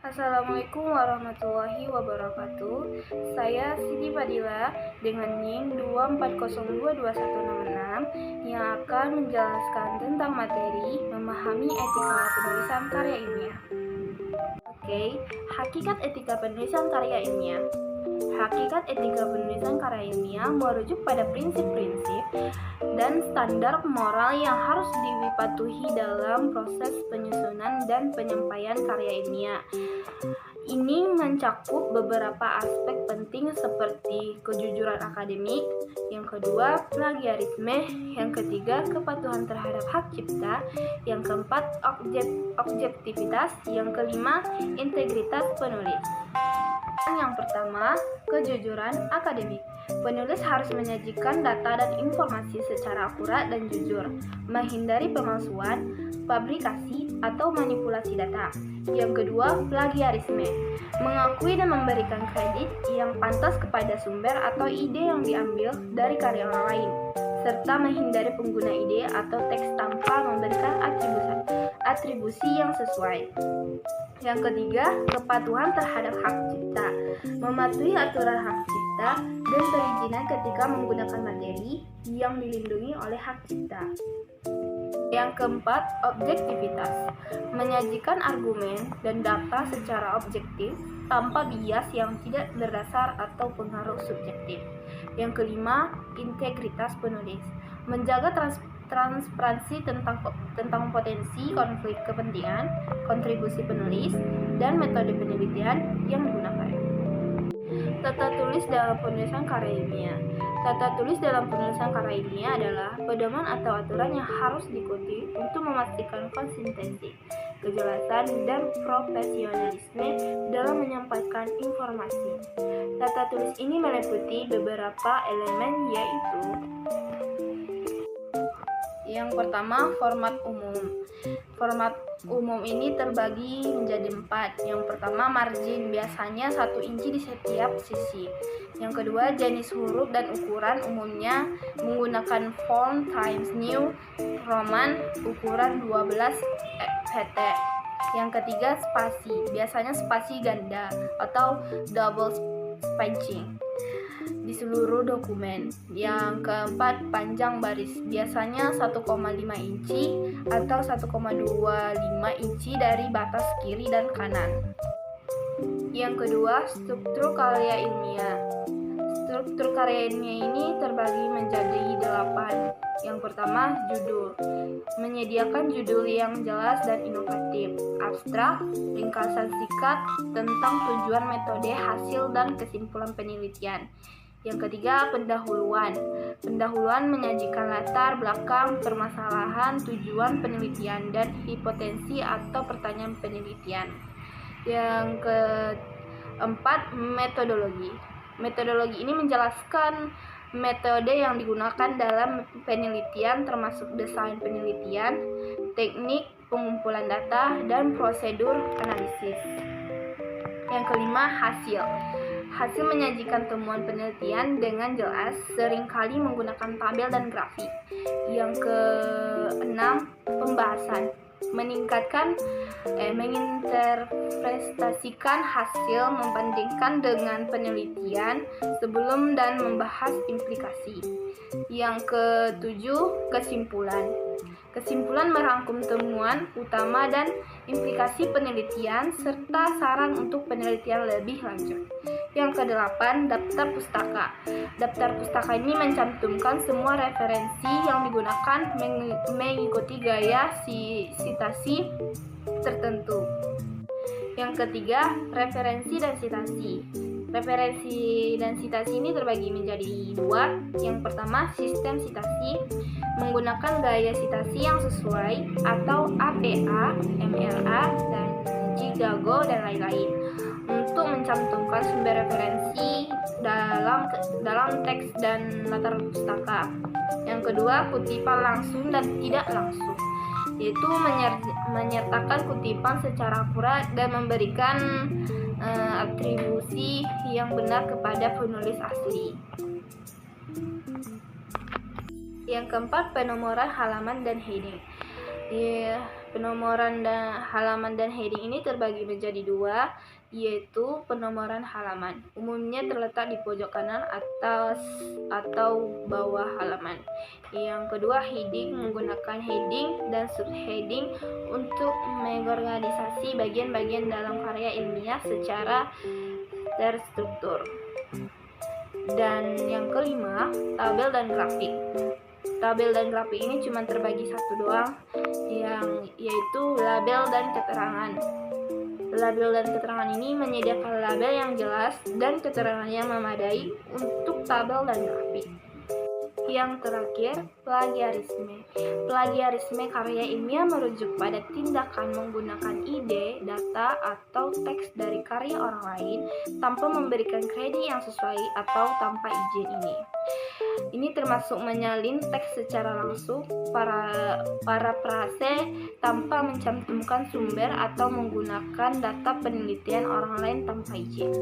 Assalamualaikum warahmatullahi wabarakatuh. Saya Siti Fadila dengan NIM 2402216 yang akan menjelaskan tentang materi memahami etika penulisan karya ilmiah. Oke, hakikat etika penulisan karya ilmiah. Hakikat etika penulisan karya ilmiah merujuk pada prinsip-prinsip dan standar moral yang harus dipatuhi dalam proses penyusunan dan penyampaian karya ilmiah. Ini mencakup beberapa aspek penting seperti kejujuran akademik, yang kedua plagiarisme, yang ketiga kepatuhan terhadap hak cipta, yang keempat objektivitas, yang kelima integritas penulis. Yang pertama, kejujuran akademik. Penulis harus menyajikan data dan informasi secara akurat dan jujur, menghindari pemalsuan, fabrikasi, atau manipulasi data. Yang kedua, plagiarisme. Mengakui dan memberikan kredit yang pantas kepada sumber atau ide yang diambil dari karya orang lain, serta menghindari pengguna ide atau teks tanpa memberikan atribusi yang sesuai. Yang ketiga, kepatuhan terhadap hak cipta. Mematuhi aturan hak cipta dan perizinan ketika menggunakan materi yang dilindungi oleh hak cipta. Yang keempat, objektivitas. Menyajikan argumen dan data secara objektif tanpa bias yang tidak berdasar atau pengaruh subjektif. Yang kelima, integritas penulis. Menjaga transparansi tentang potensi konflik kepentingan, kontribusi penulis, dan metode penelitian yang digunakan. Tata tulis dalam penulisan karya ilmiah. Tata tulis dalam penulisan karya ilmiah adalah pedoman atau aturan yang harus diikuti untuk memastikan konsistensi, kejelasan, dan profesionalisme dalam menyampaikan informasi. Tata tulis ini meliputi beberapa elemen, yaitu yang pertama, format umum. Format umum ini terbagi menjadi 4. Yang pertama, margin, biasanya 1 inci di setiap sisi. Yang kedua, jenis huruf dan ukuran, umumnya menggunakan font Times New Roman ukuran 12 pt. Yang ketiga, spasi, biasanya spasi ganda atau double spacing di seluruh dokumen. Yang keempat, panjang baris, biasanya 1,5 inci atau 1,25 inci dari batas kiri dan kanan. Yang kedua, struktur karya ilmiah. Struktur karya ilmiah ini terbagi menjadi 8. Yang pertama, judul. Menyediakan judul yang jelas dan inovatif. Abstrak, ringkasan singkat tentang tujuan, metode, hasil, dan kesimpulan penelitian. Yang ketiga, pendahuluan. Pendahuluan menyajikan latar belakang, permasalahan, tujuan penelitian, dan hipotesis atau pertanyaan penelitian. Yang keempat, metodologi. Metodologi ini menjelaskan metode yang digunakan dalam penelitian, termasuk desain penelitian, teknik pengumpulan data, dan prosedur analisis. Yang kelima, hasil. Hasil menyajikan temuan penelitian dengan jelas, seringkali menggunakan tabel dan grafik. Yang keenam, pembahasan. Menginterpretasikan hasil, membandingkan dengan penelitian sebelum dan membahas implikasi. Yang ketujuh, kesimpulan. Kesimpulan merangkum temuan utama dan implikasi penelitian serta saran untuk penelitian lebih lanjut. Yang kedelapan, daftar pustaka. Daftar pustaka ini mencantumkan semua referensi yang digunakan mengikuti gaya sitasi tertentu. Yang ketiga, referensi dan sitasi. Referensi dan sitasi ini terbagi menjadi 2. Yang pertama, sistem sitasi, menggunakan gaya sitasi yang sesuai atau APA, MLA, dan Chicago, dan lain-lain untuk mencantumkan sumber referensi dalam teks dan latar pustaka. Yang kedua, kutipan langsung dan tidak langsung, yaitu menyertakan kutipan secara akurat dan memberikan atribusi yang benar kepada penulis asli. Yang keempat, penomoran halaman dan heading. Penomoran halaman dan heading ini terbagi menjadi dua, yaitu penomoran halaman. Umumnya terletak di pojok kanan atas atau bawah halaman. Yang kedua, heading menggunakan heading dan subheading untuk mengorganisasi bagian-bagian dalam karya ilmiah secara terstruktur. Dan yang kelima, tabel dan grafik. Tabel dan grafik ini cuma terbagi satu doang, yaitu label dan keterangan. Label dan keterangan ini menyediakan label yang jelas dan keterangan yang memadai untuk tabel dan grafik. Yang terakhir, plagiarisme. Plagiarisme karya ilmiah merujuk pada tindakan menggunakan ide, data, atau teks dari karya orang lain tanpa memberikan kredit yang sesuai atau tanpa izin ini. Ini termasuk menyalin teks secara langsung, parafrase tanpa mencantumkan sumber atau menggunakan data penelitian orang lain tanpa izin.